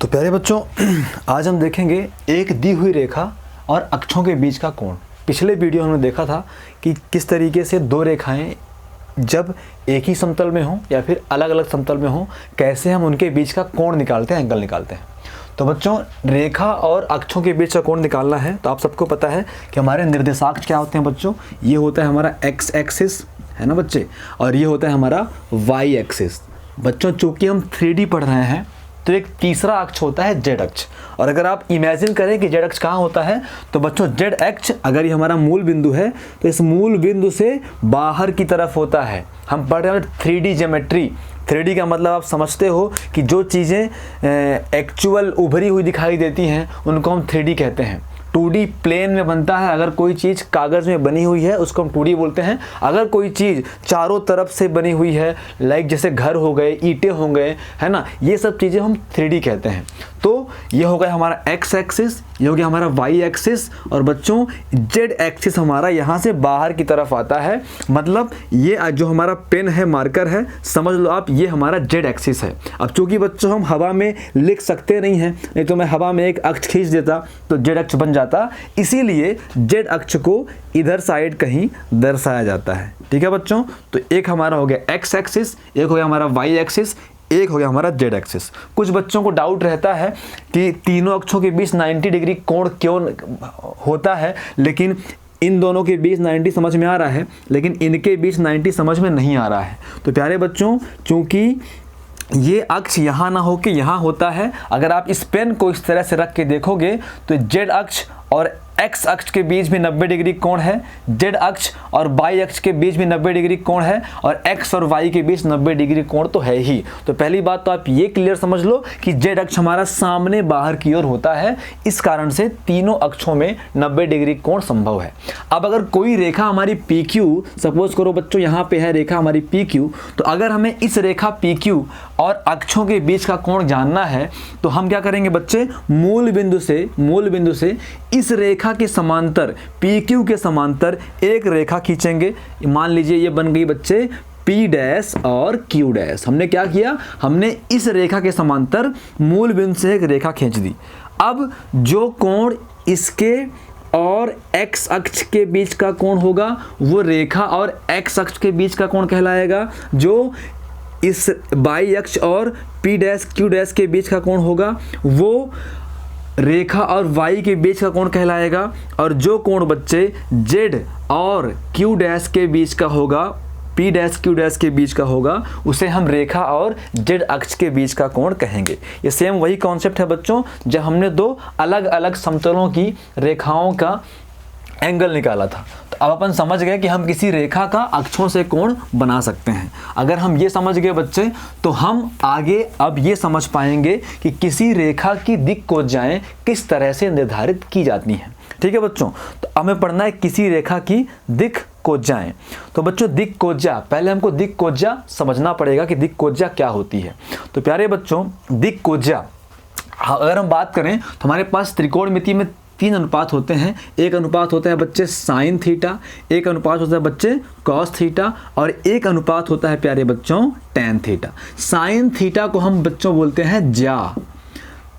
तो प्यारे बच्चों, आज हम देखेंगे एक दी हुई रेखा और अक्षों के बीच का कोण। पिछले वीडियो हमने देखा था कि किस तरीके से दो रेखाएं जब एक ही समतल में हों या फिर अलग अलग समतल में हों, कैसे हम उनके बीच का कोण निकालते हैं, एंगल निकालते हैं। तो बच्चों, रेखा और अक्षों के बीच का कोण निकालना है तो आप सबको पता है कि हमारे निर्देशांक क्या होते हैं बच्चों। ये होता है हमारा एक्स एक्सिस, है ना बच्चे, और ये होता है हमारा वाई एक्सिस। बच्चों, चूँकि हम 3D पढ़ रहे हैं तो एक तीसरा अक्ष होता है जेड अक्ष। और अगर आप इमेजिन करें कि जेड अक्ष कहाँ होता है तो बच्चों, जेड अक्ष अगर ये हमारा मूल बिंदु है तो इस मूल बिंदु से बाहर की तरफ होता है। हम पढ़ रहे हैं 3D ज्योमेट्री। 3D का मतलब आप समझते हो कि जो चीज़ें एक्चुअल उभरी हुई दिखाई देती हैं उनको हम 3D कहते हैं। 2D प्लेन में बनता है। अगर कोई चीज़ कागज़ में बनी हुई है उसको हम 2D बोलते हैं। अगर कोई चीज़ चारों तरफ से बनी हुई है, लाइक जैसे घर हो गए, ईंटें हो गए, है ना, ये सब चीज़ें हम 3D कहते हैं। तो ये हो गया हमारा एक्स एक्सिस, ये हो गया हमारा वाई एक्सिस, और बच्चों जेड एक्सिस हमारा यहाँ से बाहर की तरफ आता है। मतलब ये जो हमारा पेन है, मार्कर है, समझ लो आप, ये हमारा जेड एक्सिस है। अब चूंकि बच्चों हम हवा में लिख सकते नहीं हैं, नहीं तो मैं हवा में एक अक्ष खींच देता तो जेड अक्ष बन जाता, इसीलिए जेड अक्ष को इधर साइड कहीं दर्शाया जाता है। ठीक है बच्चों, तो एक हमारा हो गया एक्स एक्सिस, एक हो गया हमारा वाई एक्सिस, एक हो गया हमारा जेड एक्सिस। कुछ बच्चों को डाउट रहता है कि तीनों अक्षों के बीच 90 डिग्री कोण क्यों होता है, लेकिन इन दोनों के बीच 90 समझ में आ रहा है, लेकिन इनके बीच 90 समझ में नहीं आ रहा है। तो प्यारे बच्चों, चूंकि ये अक्ष यहाँ ना हो के यहाँ होता है, अगर आप इस पेन को इस तरह से रख के देखोगे तो जेड अक्ष और एक्स अक्ष के बीच भी 90 डिग्री कोण है, जेड अक्ष और वाई अक्ष के बीच भी 90 डिग्री कोण है, और एक्स और वाई के बीच 90 डिग्री कोण तो है ही। तो पहली बात तो आप ये क्लियर समझ लो कि जेड अक्ष हमारा सामने बाहर की ओर होता है, इस कारण से तीनों अक्षों में 90 डिग्री कोण संभव है। अब अगर कोई रेखा हमारी पी क्यू, सपोज करो बच्चों यहाँ पे है रेखा हमारी पी क्यू, तो अगर हमें इस रेखा पी क्यू और अक्षों के बीच का कोण जानना है तो हम क्या करेंगे बच्चे, मूल बिंदु से इस रेखा के समांतर, PQ के समांतर एक रेखा खींचेंगे। मान लीजिए ये बन गई बच्चे P डैश और Q डैश। हमने क्या किया, हमने इस रेखा के समांतर मूल बिंदु से एक रेखा खींच दी। अब जो कोण इसके और x अक्ष के बीच का कोण होगा वो रेखा और x अक्ष के बीच का कोण कहलाएगा। जो इस y अक्ष और P डैश Q डैश के बीच का कोण होगा वो रेखा और y के बीच का कोण कहलाएगा। और जो कोण बच्चे z और q डैश के बीच का होगा, p डैश q डैश के बीच का होगा, उसे हम रेखा और z अक्ष के बीच का कोण कहेंगे। ये सेम वही कॉन्सेप्ट है बच्चों जब हमने दो अलग अलग समतलों की रेखाओं का एंगल निकाला था। तो अब अपन समझ गए कि हम किसी रेखा का अक्षों से कोण बना सकते हैं। अगर हम ये समझ गए बच्चे तो हम आगे अब ये समझ पाएंगे कि किसी रेखा की दिक् कोज्जाएं किस तरह से निर्धारित की जाती हैं। ठीक है बच्चों, तो हमें पढ़ना है किसी रेखा की दिक् कोज्जाएं। तो बच्चों, दिक् कोज्जा, पहले हमको दिक् कोज्जा समझना पड़ेगा कि दिक् कोज्जा क्या होती है। तो प्यारे बच्चों, दिक् कोज्जा अगर हम बात करें तो हमारे पास त्रिकोणमिति में 3 अनुपात होते हैं। एक अनुपात होता है बच्चे साइन थीटा, एक अनुपात होता है बच्चे कॉस थीटा, और एक अनुपात होता है प्यारे बच्चों टैन थीटा। साइन थीटा को हम बच्चों बोलते हैं ज्या,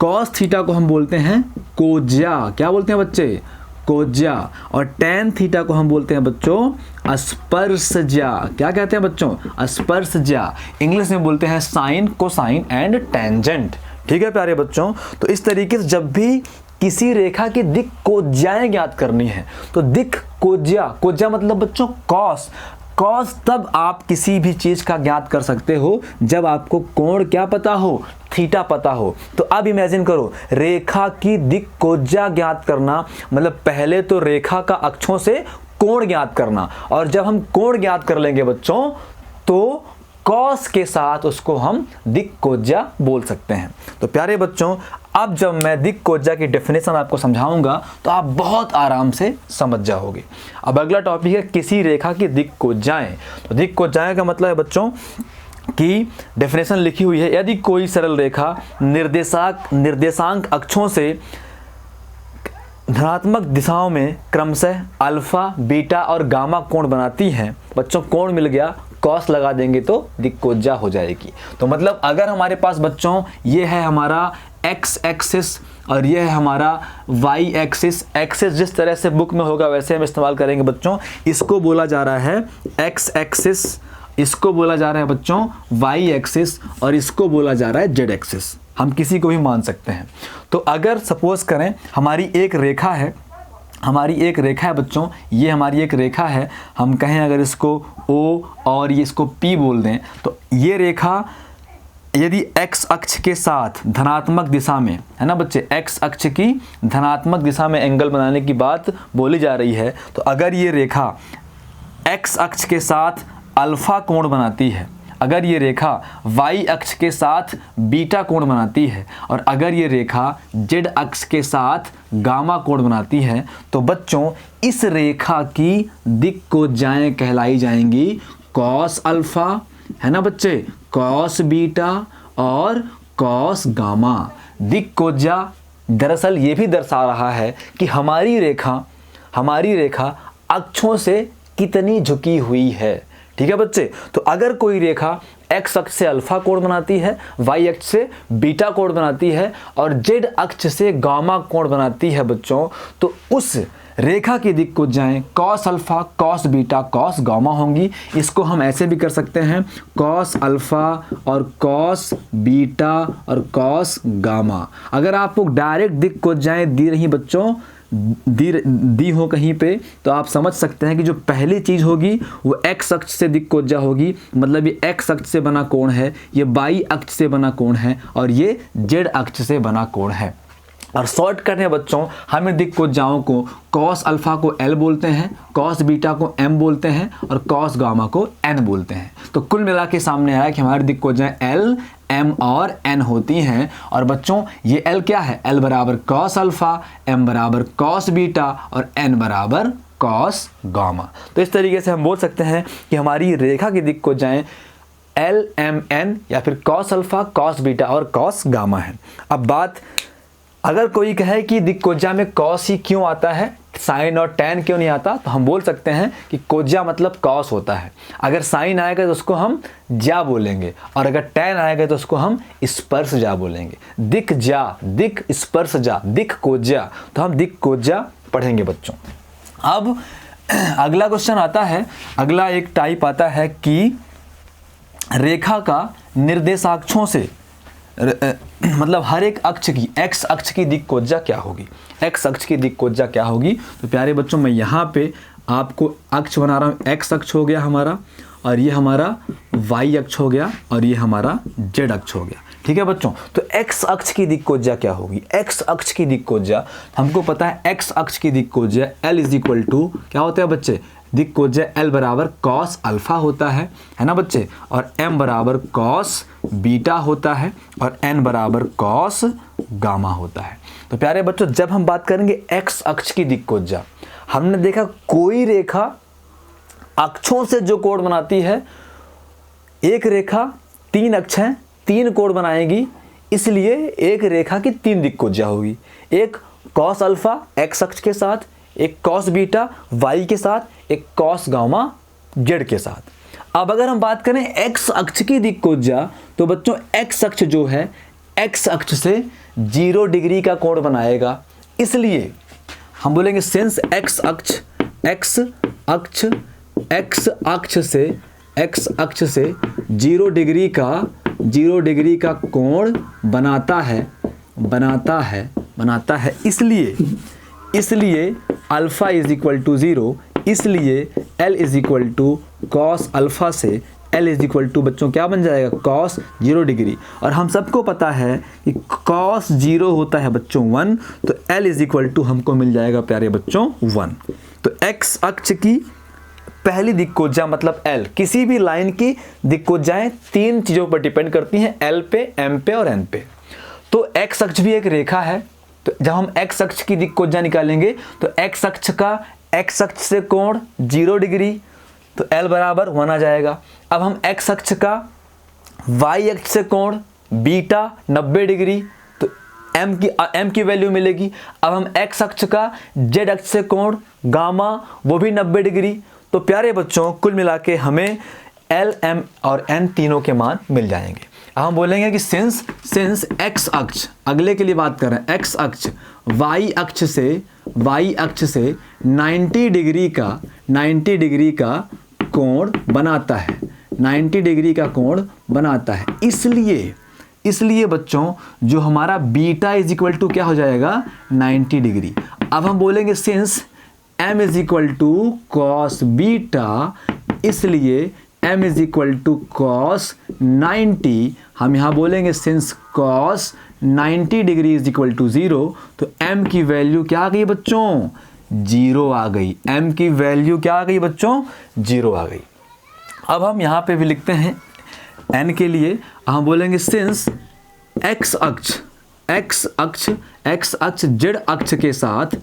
कॉस थीटा को हम बोलते हैं कोज्या। क्या बोलते हैं बच्चे, कोज्या। और टैन थीटा को हम बोलते हैं बच्चों स्पर्शज्या। क्या कहते हैं बच्चों, स्पर्शज्या। इंग्लिश में बोलते हैं साइन, कोसाइन एंड टेंजेंट। ठीक है प्यारे बच्चों, तो इस तरीके से जब भी किसी रेखा की दिक् कोज्जाएं ज्ञात करनी है तो दिक् कोज्जा, कोज्जा मतलब बच्चों कॉस, कॉस तब आप किसी भी चीज का ज्ञात कर सकते हो जब आपको कोण क्या पता हो, थीटा पता हो। तो अब इमेजिन करो, रेखा की दिक् कोज्जा ज्ञात करना मतलब पहले तो रेखा का अक्षों से कोण ज्ञात करना, और जब हम कोण ज्ञात कर लेंगे बच्चों तो कॉस के साथ उसको हम दिक् कोज्जा बोल सकते हैं। तो प्यारे बच्चों, अब जब मैं दिक् कोज्जा की डेफिनेशन आपको समझाऊंगा तो आप बहुत आराम से समझ जाओगे। अब अगला टॉपिक है किसी रेखा की दिक् कोज्जाएं। तो दिक् कोज्जाएं का मतलब है बच्चों की डेफिनेशन लिखी हुई है, यदि कोई सरल रेखा निर्देशांक अक्षों से धनात्मक दिशाओं में क्रमशः अल्फा, बीटा और गामा कोण बनाती हैं। बच्चों कोण मिल गया, कॉस लगा देंगे तो दिक् कोज्जा हो जाएगी। तो मतलब अगर हमारे पास बच्चों ये है हमारा एक्स एक्सिस और ये है हमारा वाई एक्सिस। एक्सिस जिस तरह से बुक में होगा वैसे हम इस्तेमाल करेंगे बच्चों। इसको बोला जा रहा है एक्स एक्सिस, इसको बोला जा रहा है बच्चों वाई एक्सिस और इसको बोला जा रहा है जेड एक्सिस। हम किसी को भी मान सकते हैं। तो अगर सपोज करें हमारी एक रेखा है, हमारी एक रेखा है बच्चों, ये हमारी एक रेखा है, हम कहें अगर इसको O और ये इसको P बोल दें, तो ये रेखा यदि x अक्ष के साथ धनात्मक दिशा में है ना बच्चे, x अक्ष की धनात्मक दिशा में एंगल बनाने की बात बोली जा रही है, तो अगर ये रेखा x अक्ष के साथ अल्फा कोण बनाती है, अगर ये रेखा y अक्ष के साथ बीटा कोण बनाती है और अगर ये रेखा z अक्ष के साथ गामा कोण बनाती है, तो बच्चों इस रेखा की दिक्कोजाएं कहलाई जाएंगी कॉस अल्फा, है ना बच्चे, कॉस बीटा और कॉस गामा। दिक्कोजा दरअसल ये भी दर्शा रहा है कि हमारी रेखा अक्षों से कितनी झुकी हुई है। ठीक है बच्चे, तो अगर कोई रेखा x अक्ष से अल्फा कोण बनाती है, y अक्ष से बीटा कोण बनाती है और z अक्ष से गामा कोण बनाती है बच्चों, तो उस रेखा की दिक्कोजाएं cos alpha, cos beta, cos gamma होंगी। इसको हम ऐसे भी कर सकते हैं कॉस अल्फा और कॉस बीटा और कॉस गामा। अगर आपको डायरेक्ट दिक्कोजाएं दी रही बच्चों, दी हो कहीं पे, तो आप समझ सकते हैं कि जो पहली चीज़ होगी वो x अक्ष से दिक्कोजा होगी, मतलब ये x अक्ष से बना कोण है, ये y अक्ष से बना कोण है और ये z अक्ष से बना कोण है। और शॉर्टकट में बच्चों हम इन दिक्कोजाओं को कॉस अल्फा को L बोलते हैं, कॉस बीटा को M बोलते हैं और कॉस गामा को N बोलते हैं। तो कुल मिला के सामने आया कि हमारी दिक्कोजाएं L, M और N होती हैं। और बच्चों ये L क्या है, L बराबर कॉस अल्फा, M बराबर कॉस बीटा और N बराबर कॉस गामा। तो इस तरीके से हम बोल सकते हैं कि हमारी रेखा की दिक्कोजाएं L, M, N या फिर कॉस अल्फा, कॉस बीटा और कॉस गामा है। अब बात, अगर कोई कहे कि दिक्कोजा में कॉस ही क्यों आता है, साइन और टैन क्यों नहीं आता, तो हम बोल सकते हैं कि कोजा मतलब कॉस होता है। अगर साइन आएगा तो उसको हम जा बोलेंगे और अगर टैन आएगा तो उसको हम स्पर्श जा बोलेंगे। दिक जा, दिक स्पर्श जा, दिक कोजा, तो हम दिक कोजा पढ़ेंगे बच्चों। अब अगला क्वेश्चन आता है, अगला एक टाइप आता है कि रेखा का निर्देशाक्षों से मतलब हर एक अक्ष की, x अक्ष की दिक्कोजा क्या होगी, x अक्ष की दिक्कोजा क्या होगी। तो प्यारे बच्चों मैं यहाँ पे आपको अक्ष बना रहा हूँ, x अक्ष हो गया हमारा और ये हमारा y अक्ष हो गया और ये हमारा z अक्ष हो गया। ठीक है बच्चों, तो x अक्ष की दिक्कोजा क्या होगी, x अक्ष की दिक्कोजा हमको पता है, x अक्ष की दिक्कोजा L इज इक्वल टू क्या होता है बच्चे, दिक्कोजा L बराबर कॉस अल्फा होता है ना बच्चे, और M बराबर कॉस बीटा होता है और N बराबर कॉस गामा होता है। तो प्यारे बच्चों जब हम बात करेंगे x अक्ष की दिक्कोजा, हमने देखा कोई रेखा अक्षों से जो कोण बनाती है, एक रेखा 3 अक्ष हैं, 3 कोण बनाएगी, इसलिए एक रेखा की 3 दिक्कोजा होगी, एक कॉस अल्फा x अक्ष के साथ, एक कॉस बीटा y के साथ, एक कॉस गामा z के साथ। अब अगर हम बात करें x अक्ष की दिक्कोजा, तो बच्चों x अक्ष जो है x अक्ष से 0 डिग्री का कोण बनाएगा, इसलिए हम बोलेंगे सिंस x अक्ष से 0 डिग्री का कोण बनाता है, इसलिए अल्फा इज इक्वल टू 0, इसलिए L is equal to cos alpha से L इज इक्वल टू बच्चों क्या बन जाएगा, कॉस 0 डिग्री। और हम सबको पता है कि कॉस 0 होता है बच्चों 1, तो L इज इक्वल टू हमको मिल जाएगा प्यारे बच्चों 1। तो x अक्ष की पहली दिक्कोजा मतलब L, किसी भी लाइन की दिक्कोजाएं 3 चीज़ों पर डिपेंड करती हैं, L पे, M पे और N पे। तो x अक्ष भी एक रेखा है, तो जब हम x अक्ष की दिक्कोजा निकालेंगे तो x अक्ष से कोण 0 डिग्री, तो L बराबर 1 आ जाएगा। अब हम x अक्ष का y अक्ष से कोण बीटा 90 डिग्री, तो m की वैल्यू मिलेगी। अब हम x अक्ष का z अक्ष से कोण गामा, वो भी 90 डिग्री। तो प्यारे बच्चों कुल मिला के हमें L, M और N तीनों के मान मिल जाएंगे। अब हम बोलेंगे कि सिंस एक्स अक्ष, अगले के लिए बात कर रहे हैं, एक्स अक्ष वाई अक्ष से 90 डिग्री का कोण बनाता है, 90 डिग्री का कोण बनाता है। इसलिए बच्चों जो हमारा बीटा इज इक्वल टू क्या हो जाएगा 90 डिग्री। अब हम बोलेंगे since m is equal to cos beta, इसलिए m is equal to cos 90, हम यहाँ बोलेंगे since cos 90 degree is equal to 0, तो m की वैल्यू क्या आ गई बच्चों 0 आ गई। m की वैल्यू क्या आ गई बच्चों 0 आ गई। अब हम यहाँ पे भी लिखते हैं n के लिए, हम बोलेंगे सिंस x अक्ष z अक्ष के साथ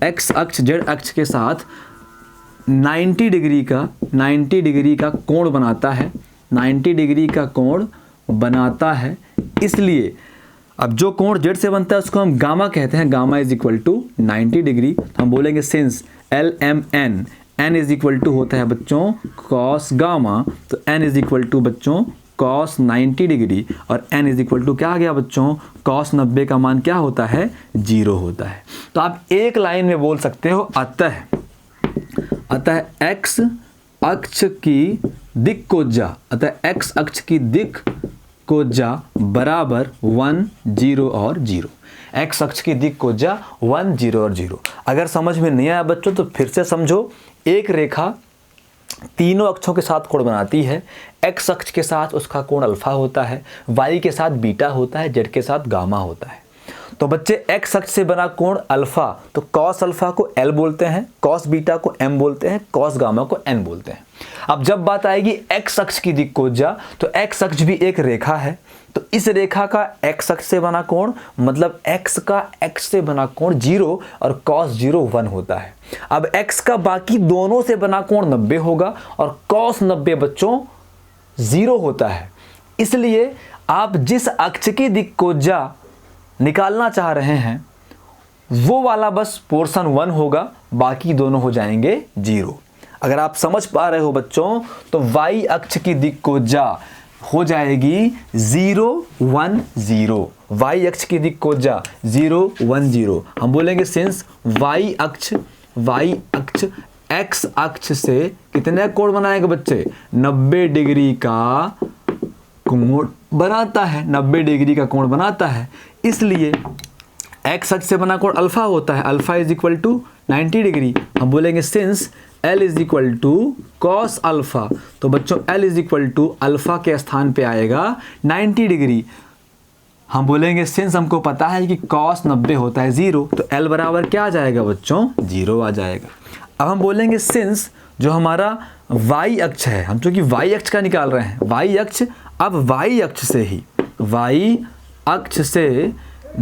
x अक्ष z अक्ष के साथ 90 डिग्री का कोण बनाता है, 90 डिग्री का कोण बनाता है। इसलिए अब जो कोण z से बनता है उसको हम गामा कहते हैं, gamma is equal to 90 degree. हम बोलेंगे since LMN, n is equal to होता है बच्चों कॉस गामा, तो n इज इक्वल टू बच्चों कॉस 90 डिग्री, और n इज इक्वल टू क्या आ गया बच्चों कॉस 90 का मान क्या होता है 0 होता है। तो आप एक लाइन में बोल सकते हो अतः x अक्ष की दिक् कोज्जा बराबर 1 0 और 0। x अक्ष की दिक् कोज्जा 1 0 और 0। अगर समझ में नहीं आया बच्चों तो फिर से समझो, एक रेखा तीनों अक्षों के साथ कोण बनाती है। x अक्ष के साथ उसका कोण अल्फा होता है, y के साथ बीटा होता है, z के साथ गामा होता है। तो बच्चे x अक्ष से बना कोण अल्फा, तो cos अल्फा को L बोलते हैं, cos बीटा को M बोलते हैं, cos गामा को N बोलते हैं। अब जब बात आएगी x अक्ष की दिक् कोज्जा, तो x अक्ष भी एक रेखा है, तो इस रेखा का x अक्ष से बना कोण मतलब x का x से बना कोण 0 और cos 0 1 होता है। अब x का बाकी दोनों से बना कोण 90 होगा और cos 90 बच्चों 0 होता है। इसलिए आप जिस अक्ष की दिक् कोज्जा निकालना चाह रहे हैं वो वाला बस पोर्शन 1 होगा, बाकी दोनों हो जाएंगे 0। अगर आप समझ पा रहे हो बच्चों तो y अक्ष की दिक् कोज्जा हो जाएगी 0 1 0, y अक्ष की दिक् कोज्जा 0 1 0। हम बोलेंगे सिंस y अक्ष x अक्ष से कितने कोण बनाएगा बच्चे 90 डिग्री का कोण बनाता है, 90 डिग्री का कोण बनाता है। इसलिए x अक्ष से बना कोण अल्फा होता है, alpha is equal to 90 degree. हम बोलेंगे since L is equal to cos alpha, तो बच्चों L is equal to alpha के स्थान पे आएगा 90 डिग्री। हम बोलेंगे सिंस हमको पता है कि cos 90 होता है 0, तो L बराबर क्या आ जाएगा बच्चों 0 आ जाएगा। अब हम बोलेंगे सिंस जो हमारा y अक्ष है, हम चूंकि y अक्ष का निकाल रहे हैं, y अक्ष, अब y अक्ष से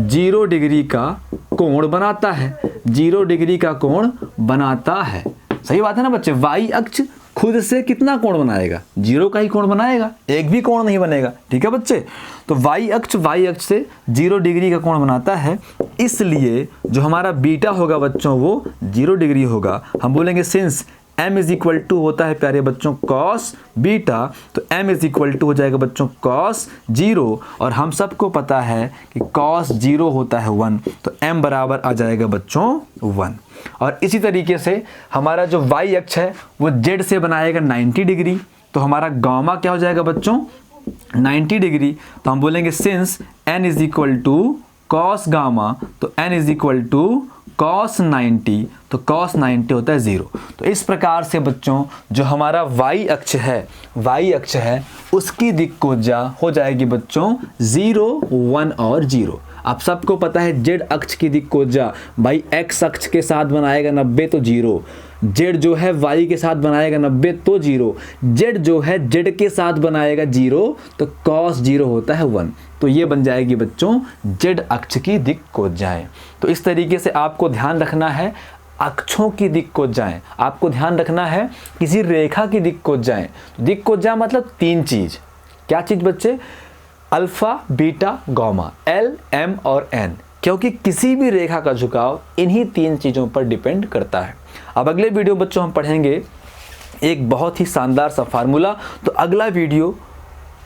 0 डिग्री का कोण बनाता है, 0 डिग्री का कोण बनाता है। सही बात है ना बच्चे, y अक्ष खुद से कितना कोण बनाएगा 0 का ही कोण बनाएगा, एक भी कोण नहीं बनेगा। ठीक है बच्चे, तो y अक्ष से 0 डिग्री का कोण बनाता है, इसलिए जो हमारा बीटा होगा बच्चों वो 0 डिग्री होगा। हम बोलेंगे since m is equal to होता है प्यारे बच्चों cos बीटा, तो m इज इक्वल टू हो जाएगा बच्चों cos 0, और हम सबको पता है कि cos 0 होता है 1, तो m बराबर आ जाएगा बच्चों 1। और इसी तरीके से हमारा जो y अक्ष है वो z से बनाएगा 90 डिग्री, तो हमारा गामा क्या हो जाएगा बच्चों 90 डिग्री। तो हम बोलेंगे since n is equal to cos gamma, तो n is equal to cos 90, तो cos 90 होता है 0। तो इस प्रकार से बच्चों जो हमारा y अक्ष है उसकी दिक् कोज्जा हो जाएगी बच्चों 0 1 और 0। आप सबको पता है z अक्ष की दिक् कोज्जा भाई x अक्ष के साथ बनाएगा 90 तो 0, z जो है y के साथ बनाएगा 90 तो 0, z जो है z के साथ बनाएगा 0 तो cos 0 होता है 1। तो ये बन जाएगी बच्चों z अक्ष की दिक् कोज्जाएं। तो इस तरीके से आपको ध्यान रखना है अक्षों की दिक् कोज्जाएं, आपको ध्यान रखना है किसी रेखा की दिक् कोज्जाएं। दिक् कोज्जा मतलब 3 चीज, क्या चीज बच्चे, alpha beta gamma, L M और N, क्योंकि किसी भी रेखा का झुकाव इन्हीं 3 चीजों पर डिपेंड करता है। अब अगले वीडियो बच्चों हम पढ़ेंगे एक बहुत ही शानदार सा फार्मूला, तो अगला वीडियो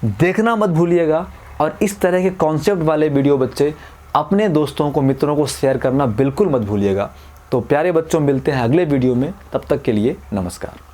देखना मत भूलिएगा और इस तरह के कॉन्सेप्ट वाले वीडियो बच्चे अपने दोस्तों को, मित्रों को शेयर करना बिल्कुल मत भूलिएगा। तो प्यारे बच्चों, मिलते हैं अगले वीडियो में, तब तक के लिए नमस्कार।